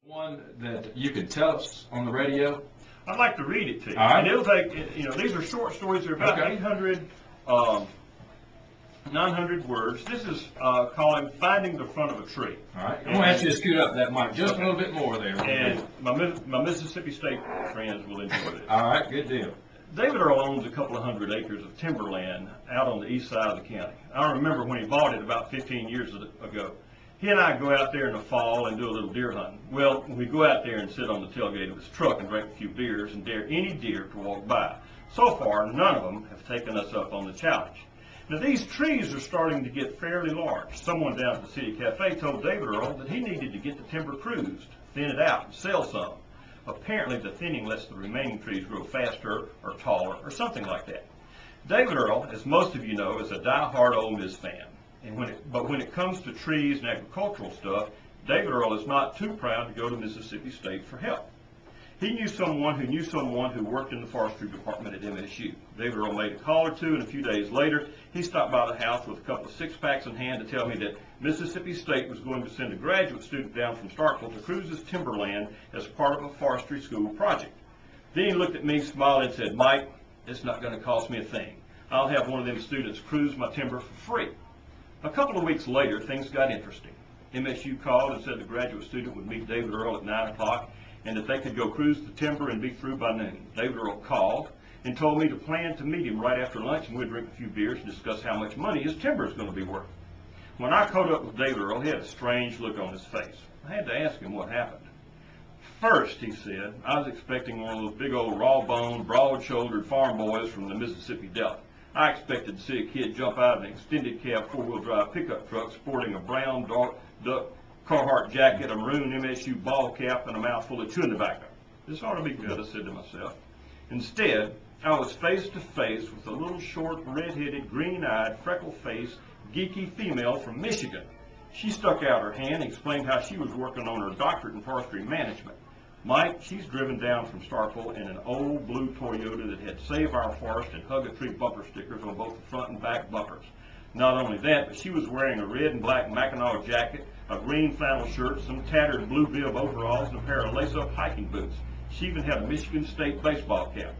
One that you could tell us on the radio? I'd like to read it to you. All right. And it'll take, these are short stories. They're about Okay. 900 words. This is called Finding the Front of a Tree. All right. I'm going to ask you to scoot up that mic just a little bit more there. And my Mississippi State friends will enjoy this. All right, good deal. David Earl owns a couple of hundred acres of timberland out on the east side of the county. I remember when he bought it about 15 years ago. He and I go out there in the fall and do a little deer hunting. Well, we go out there and sit on the tailgate of his truck and drink a few beers and dare any deer to walk by. So far, none of them have taken us up on the challenge. Now, these trees are starting to get fairly large. Someone down at the City Cafe told David Earl that he needed to get the timber cruised, thin it out, and sell some. Apparently, the thinning lets the remaining trees grow faster or taller or something like that. David Earl, as most of you know, is a die-hard Ole Miss fan. But when it comes to trees and agricultural stuff, David Earl is not too proud to go to Mississippi State for help. He knew someone who worked in the forestry department at MSU. David Earl made a call or two, and a few days later, he stopped by the house with a couple of six-packs in hand to tell me that Mississippi State was going to send a graduate student down from Starkville to cruise his timberland as part of a forestry school project. Then he looked at me, smiled, and said, "Mike, it's not going to cost me a thing. I'll have one of them students cruise my timber for free." A couple of weeks later, things got interesting. MSU called and said the graduate student would meet David Earl at 9 o'clock and that they could go cruise the timber and be through by noon. David Earl called and told me to plan to meet him right after lunch, and we'd drink a few beers and discuss how much money his timber is going to be worth. When I caught up with David Earl, he had a strange look on his face. I had to ask him what happened. First, he said, I was expecting one of those big old raw-boned, broad-shouldered farm boys from the Mississippi Delta. I expected to see a kid jump out of an extended cab four-wheel drive pickup truck sporting a brown duck Carhartt jacket, a maroon MSU ball cap, and a mouthful of chewing tobacco. This ought to be good, I said to myself. Instead, I was face to face with a little short, red-headed, green-eyed, freckle-faced, geeky female from Michigan. She stuck out her hand and explained how she was working on her doctorate in forestry management. Mike, she's driven down from Starkville in an old blue Toyota that had Save Our Forest and Hug a Tree bumper stickers on both the front and back bumpers. Not only that, but she was wearing a red and black Mackinaw jacket, a green flannel shirt, some tattered blue bib overalls, and a pair of lace-up hiking boots. She even had a Michigan State baseball cap.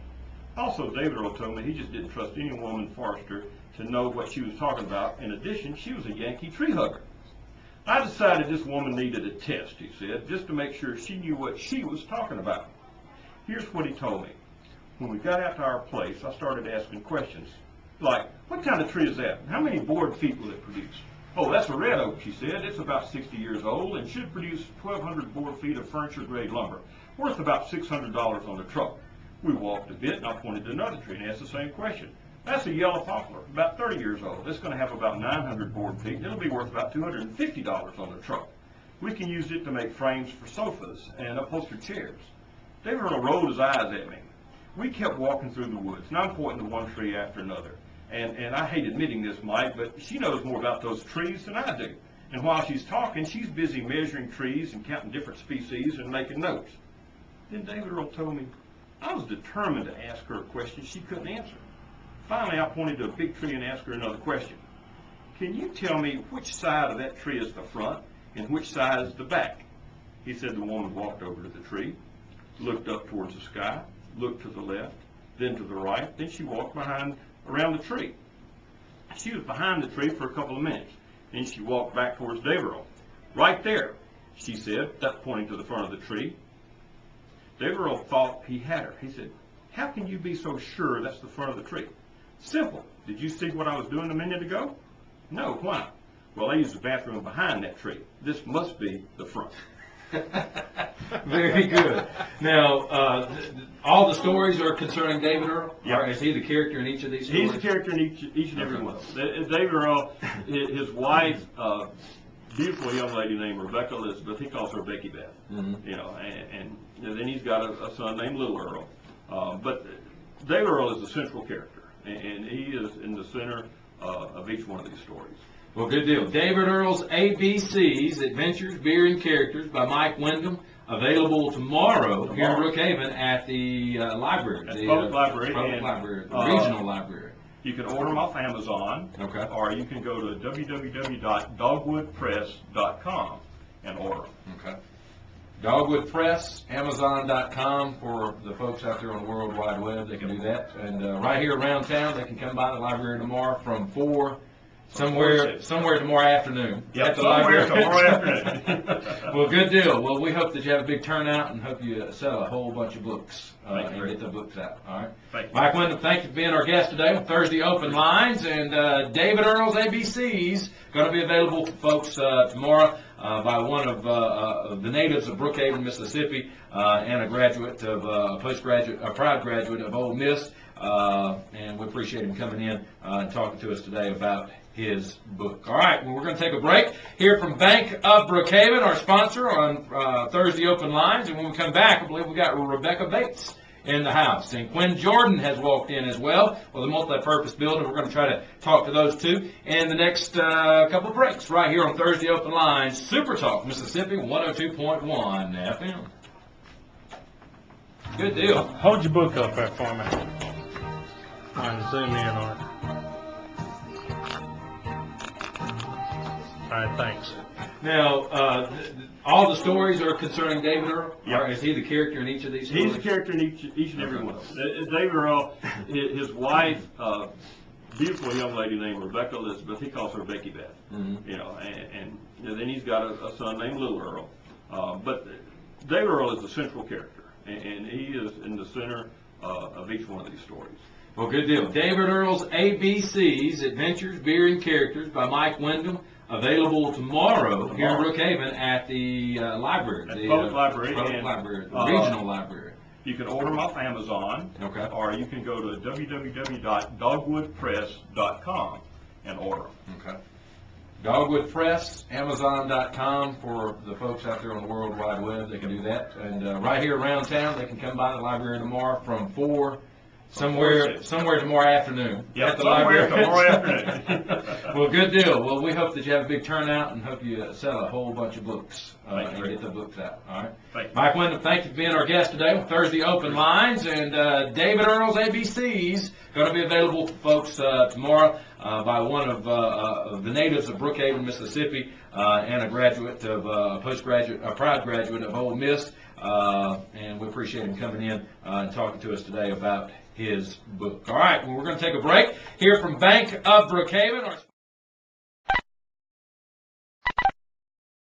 Also, David Earl told me he just didn't trust any woman forester to know what she was talking about. In addition, she was a Yankee tree hugger. I decided this woman needed a test, he said, just to make sure she knew what she was talking about. Here's what he told me. When we got out to our place, I started asking questions, like, what kind of tree is that? How many board feet will it produce? Oh, that's a red oak, she said. It's about 60 years old and should produce 1,200 board feet of furniture-grade lumber, worth about $600 on the truck. We walked a bit, and I pointed to another tree and asked the same question. That's a yellow poplar, about 30 years old. It's going to have about 900 board feet, and it'll be worth about $250 on the truck. We can use it to make frames for sofas and upholstered chairs. David Earl rolled his eyes at me. We kept walking through the woods, and I'm pointing to one tree after another. And I hate admitting this, Mike, but she knows more about those trees than I do. And while she's talking, she's busy measuring trees and counting different species and making notes. Then David Earl told me I was determined to ask her a question she couldn't answer. Finally, I pointed to a big tree and asked her another question. Can you tell me which side of that tree is the front and which side is the back? He said the woman walked over to the tree, looked up towards the sky, looked to the left, then to the right, then she walked around the tree. She was behind the tree for a couple of minutes, then she walked back towards David Earl. Right there, she said, pointing to the front of the tree. David Earl thought he had her. He said, how can you be so sure that's the front of the tree? Simple. Did you see what I was doing a minute ago? No. Why? Well, I used the bathroom behind that tree. This must be the front. Very good. Now, all the stories are concerning David Earl? Yeah. Is he the character in each of these stories? He's the character in each and every one. David Earl, his wife, beautiful young lady named Rebecca Elizabeth, he calls her Becky Beth. Mm-hmm. And then he's got a son named Little Earl. But David Earl is the central character, and he is in the center of each one of these stories. Well, good deal. David Earl's ABCs, Adventures, Beer, and Characters by Mike Windham, available tomorrow here in Brookhaven at the library. At the public library. The regional library. You can order them off Amazon, okay, or you can go to www.dogwoodpress.com and order them. Okay. Dogwood Press, Amazon.com for the folks out there on the World Wide Web. They can do that. And right here around town, they can come by the library tomorrow from 4 somewhere tomorrow afternoon. Yeah, at the somewhere library. tomorrow afternoon. Well, good deal. Well, we hope that you have a big turnout and hope you sell a whole bunch of books and get the books out. All right. Thank you. Mike Windham, thank you for being our guest today on Thursday Open Lines. And David Earl's ABCs going to be available for folks tomorrow by one of the natives of Brookhaven, Mississippi, and a graduate of a proud graduate of Ole Miss. And we appreciate him coming in and talking to us today about his book. All right, well, we're going to take a break here from Bank of Brookhaven, our sponsor on Thursday Open Lines. And when we come back, I believe we got Rebecca Bates in the house. And Quinn Jordan has walked in as well with a multi-purpose building. We're going to try to talk to those two in the next couple of breaks right here on Thursday Open Lines, Super Talk, Mississippi 102.1 FM. Good deal. Hold your book up there for me. I can zoom in on it. All right, thanks. Now, all the stories are concerning David Earl? Yeah. Or is he the character in each of these stories? He's a character in each and every one of them. David Earl, his wife, beautiful young lady named Rebecca Elizabeth. He calls her Becky Beth. Mm-hmm. You know, and then he's got a son named Little Earl. But David Earl is the central character, and he is in the center of each one of these stories. Well, good deal. David Earl's ABCs, Adventures, Beer, and Characters by Mike Windham, available tomorrow here in Brookhaven at the library. At the Public Library Public and, Library, the regional library. You can order them off Amazon, Okay. or you can go to www.dogwoodpress.com and order them. Okay. Dogwood Press, Amazon.com for the folks out there on the World Wide Web. They can do that. And right here around town, they can come by the library tomorrow from 4 somewhere tomorrow afternoon. Yeah, at the somewhere library. tomorrow afternoon. Well, good deal. Well, we hope that you have a big turnout and hope you sell a whole bunch of books Thank you. and get the books out. All right. Thank you. Mike Windham, thank you for being our guest today on Thursday Open Lines. And David Earl's ABCs going to be available for folks tomorrow by one of the natives of Brookhaven, Mississippi, and a graduate of a proud graduate of Ole Miss. And we appreciate him coming in and talking to us today about his book. All right, well, we're going to take a break here from Bank of Brookhaven.